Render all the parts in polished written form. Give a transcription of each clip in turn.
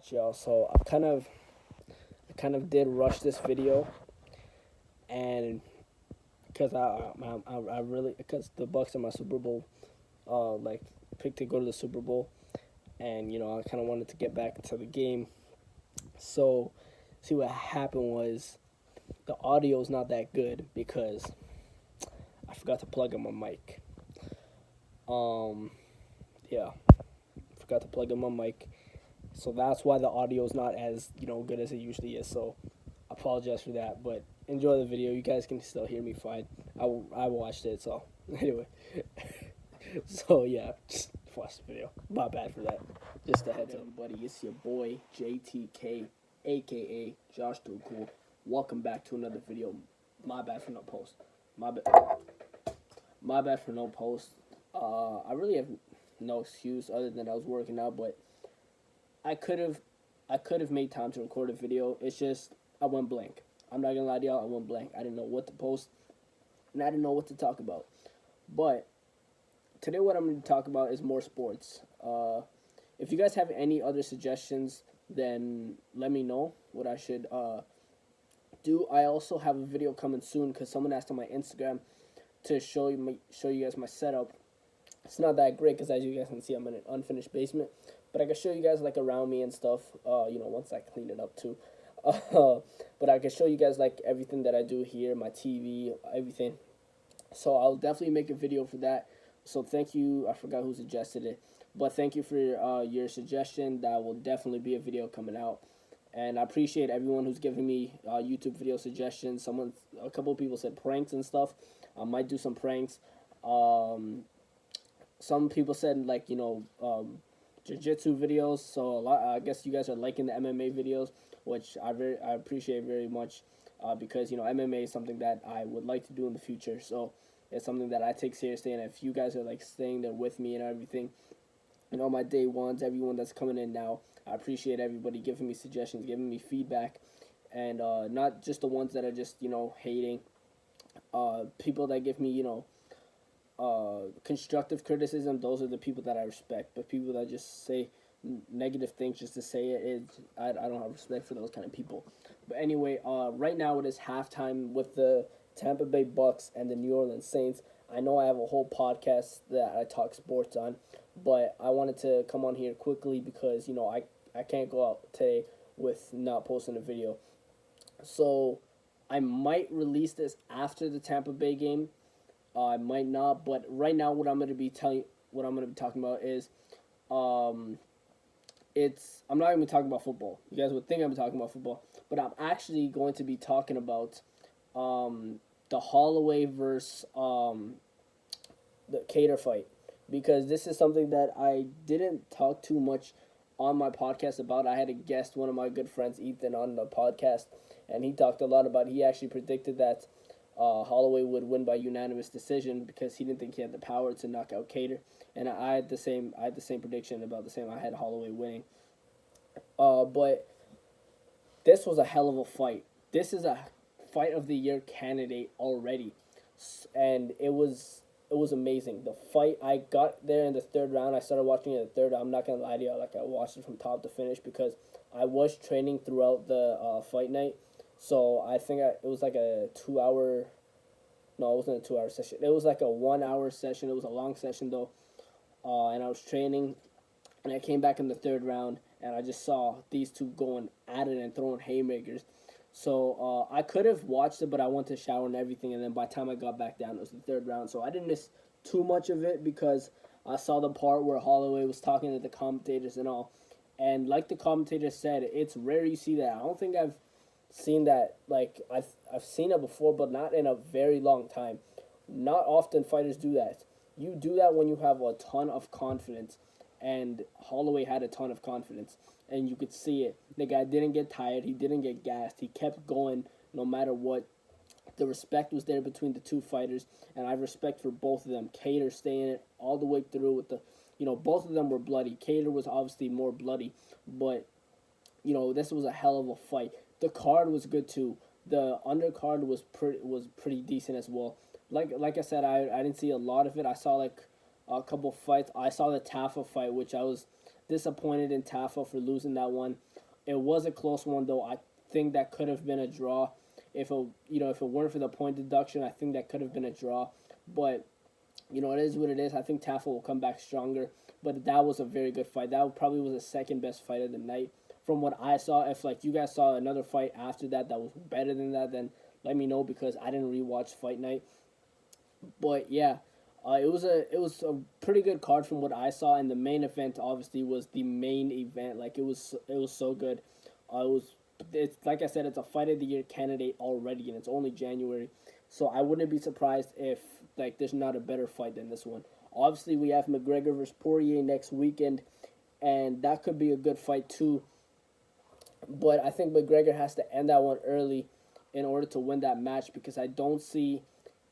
much, y'all. So I kind of did rush this video, and because I really because the Bucks are my Super Bowl, like picked to go to the Super Bowl, and I kind of wanted to get back into the game. So, see what happened was the audio's not that good because I forgot to plug in my mic. Yeah, forgot to plug in my mic. So that's why the audio is not as good as it usually is. So I apologize for that, but enjoy the video. You guys can still hear me fine. I watched it, so anyway. So yeah, just watch the video. My bad for that. Just a heads up, everybody. It's your boy JTK, aka Josh Too Cool. Welcome back to another video. My bad for no post. My bad. My bad for no post. I really have no excuse other than I was working out, but I could have made time to record a video. It's just I went blank. I'm not gonna lie to y'all, I went blank. I didn't know what to post, and I didn't know what to talk about. But today, what I'm going to talk about is more sports. If you guys have any other suggestions, then let me know what I should do. I also have a video coming soon because someone asked on my Instagram to show you guys my setup. It's not that great because, as you guys can see, I'm in an unfinished basement. But I can show you guys like around me and stuff. Once I clean it up too. But I can show you guys like everything that I do here, my TV, everything. So I'll definitely make a video for that. So thank you. I forgot who suggested it, but thank you for your suggestion. That will definitely be a video coming out, and I appreciate everyone who's giving me YouTube video suggestions. A couple of people said pranks and stuff. I might do some pranks. Some people said like jiu-jitsu videos. So a lot. I guess you guys are liking the MMA videos, which I appreciate very much, because MMA is something that I would like to do in the future. So it's something that I take seriously, and if you guys are like staying there with me and everything, my day ones, everyone that's coming in now, I appreciate everybody giving me suggestions, giving me feedback, and not just the ones that are just hating. People that give me constructive criticism, those are the people that I respect. But people that just say negative things just to say I don't have respect for those kind of people. But anyway, right now it is halftime with the Tampa Bay Bucks and the New Orleans Saints. I know I have a whole podcast that I talk sports on, but I wanted to come on here quickly because I can't go out today with not posting a video. So I might release this after the Tampa Bay game. I might not, but right now what I'm going to be talking about is I'm not even talking about football. You guys would think I'm talking about football, but I'm actually going to be talking about the Holloway versus the Cater fight, because this is something that I didn't talk too much on my podcast about. I had a guest, one of my good friends, Ethan, on the podcast, and he talked a lot about. He actually predicted that Holloway would win by unanimous decision because he didn't think he had the power to knock out Cater, and I had the same prediction about the same. I had Holloway winning, but this was a hell of a fight. This is a fight of the year candidate already, and it was amazing. The fight, I got there in the third round. I started watching it in the third. I'm not gonna lie to you, like I watched it from top to finish because I was training throughout the fight night. So I think it was like a 2 hour. No, it wasn't a 2 hour session. It was like a 1 hour session. It was a long session though, and I was training, and I came back in the third round, and I just saw these two going at it and throwing haymakers. So I could have watched it, but I went to shower and everything, and then by the time I got back down, it was the third round. So I didn't miss too much of it because I saw the part where Holloway was talking to the commentators and all. And like the commentator said, it's rare you see that. I don't think I've seen that. Like I've seen it before, but not in a very long time. Not often fighters do that. You do that when you have a ton of confidence, and Holloway had a ton of confidence, and you could see it. The guy didn't get tired. He didn't get gassed. He kept going no matter what. The respect was there between the two fighters, and I have respect for both of them. Cater staying it all the way through with the, both of them were bloody. Cater was obviously more bloody, but, this was a hell of a fight. The card was good too. The undercard was pretty decent as well. Like I said, I didn't see a lot of it. I saw like a couple fights. I saw the Tafa fight, which I was disappointed in Tafa for losing that one. It was a close one though. I think that could have been a draw. If it weren't for the point deduction, I think that could have been a draw. But it is what it is. I think Tafa will come back stronger. But that was a very good fight. That probably was the second best fight of the night from what I saw. If you guys saw another fight after that that was better than that, then let me know because I didn't rewatch Fight Night. But yeah, it was a pretty good card from what I saw, and the main event obviously was the main event. Like it was so good. It's like I said, it's a fight of the year candidate already, and it's only January, so I wouldn't be surprised if there's not a better fight than this one. Obviously, we have McGregor versus Poirier next weekend, and that could be a good fight too. But I think McGregor has to end that one early in order to win that match because I don't see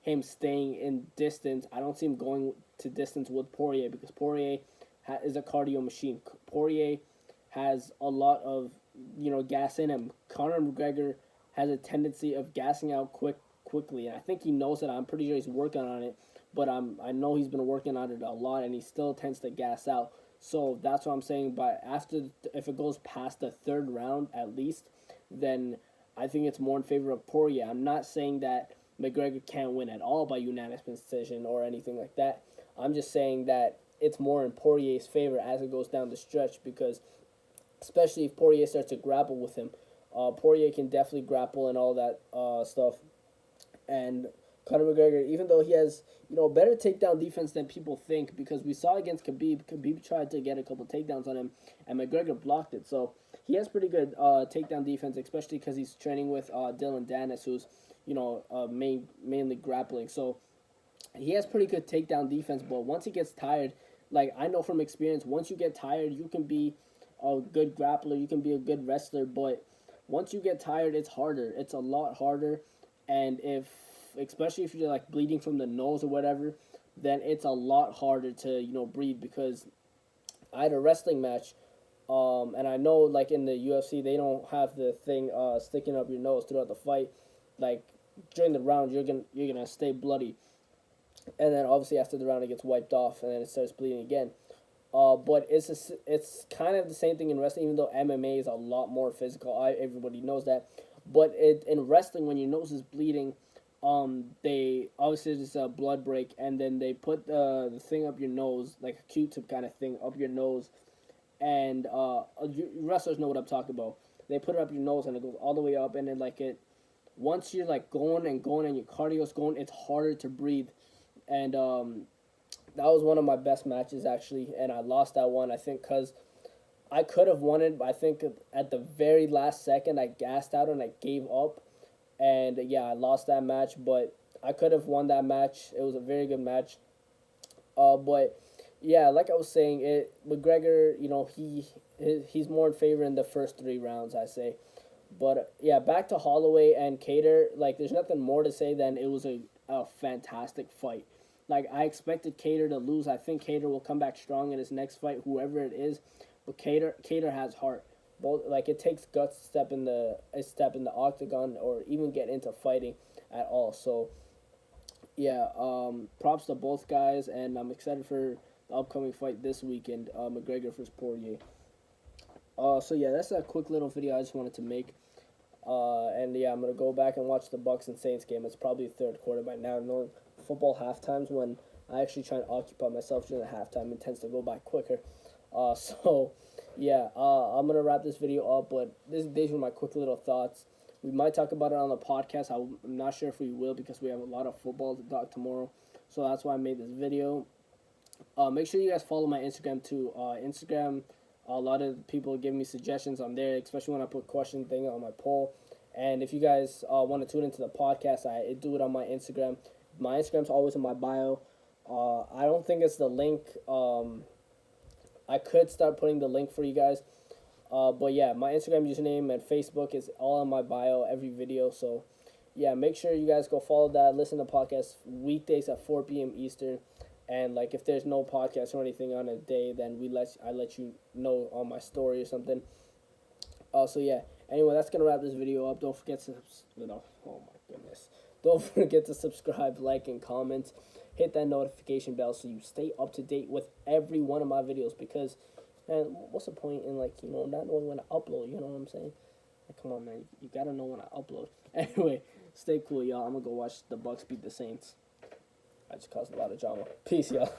him staying in distance. I don't see him going to distance with Poirier because Poirier is a cardio machine. Poirier has a lot of gas in him. Conor McGregor has a tendency of gassing out quickly, and I think he knows it. I'm pretty sure he's working on it, but I know he's been working on it a lot, and he still tends to gas out. So that's what I'm saying. But if it goes past the third round at least, then I think it's more in favor of Poirier. I'm not saying that McGregor can't win at all by unanimous decision or anything like that. I'm just saying that it's more in Poirier's favor as it goes down the stretch because especially if Poirier starts to grapple with him, Poirier can definitely grapple and all that stuff. And Conor McGregor, even though he has better takedown defense than people think, because we saw against Khabib tried to get a couple takedowns on him, and McGregor blocked it. So he has pretty good takedown defense, especially because he's training with Dylan Dennis, who's mainly grappling. So he has pretty good takedown defense. But once he gets tired, I know from experience, once you get tired, you can be a good grappler, you can be a good wrestler, but once you get tired, it's harder. It's a lot harder, and especially if you're bleeding from the nose or whatever, then it's a lot harder to breathe. Because I had a wrestling match, and I know in the UFC they don't have the thing sticking up your nose throughout the fight. During the round, you're gonna stay bloody, and then obviously after the round it gets wiped off, and then it starts bleeding again. But it's kind of the same thing in wrestling, even though MMA is a lot more physical. Everybody knows that. But in wrestling, when your nose is bleeding, they obviously it's a blood break, and then they put the thing up your nose, like a Q-tip kind of thing up your nose, and wrestlers know what I'm talking about. They put it up your nose, and it goes all the way up, and then once you're going and going, and your cardio's going, it's harder to breathe, and that was one of my best matches actually, and I lost that one. I think because I could have won it, but I think at the very last second I gassed out and I gave up, and yeah, I lost that match. But I could have won that match. It was a very good match. But yeah, like I was saying, McGregor, he's more in favor in the first 3 rounds, I say. But yeah, back to Holloway and Cater. There's nothing more to say than it was a fantastic fight. I expected Cater to lose. I think Cater will come back strong in his next fight, whoever it is. But Cater has heart. Both it takes guts to step in the octagon or even get into fighting at all. So yeah, props to both guys, and I'm excited for the upcoming fight this weekend, McGregor versus Poirier. So yeah, that's a quick little video I just wanted to make. And yeah, I'm gonna go back and watch the Bucks and Saints game. It's probably third quarter by now. Knowing football halftimes, when I actually try and occupy myself during the halftime, it tends to go by quicker. So yeah, I'm gonna wrap this video up. But these were my quick little thoughts. We might talk about it on the podcast. I'm not sure if we will because we have a lot of football to talk tomorrow. So that's why I made this video. Make sure you guys follow my Instagram too. Instagram. A lot of people give me suggestions on there, especially when I put question thing on my poll. And if you guys want to tune into the podcast, I do it on my Instagram. My Instagram's always in my bio. I don't think it's the link. I could start putting the link for you guys. But yeah, my Instagram username and Facebook is all in my bio, every video. So yeah, make sure you guys go follow that. Listen to podcasts weekdays at 4 p.m. Eastern. And if there's no podcast or anything on a day, then I let you know on my story or something. So yeah. Anyway, that's gonna wrap this video up. Don't forget to oh my goodness. Don't forget to subscribe, like, and comment. Hit that notification bell so you stay up to date with every one of my videos, because And what's the point in like not knowing when to upload? You know what I'm saying? Like, come on, man, you gotta know when I upload. Anyway, stay cool, y'all. I'm gonna go watch the Bucks beat the Saints. I just caused a lot of drama. Peace, y'all.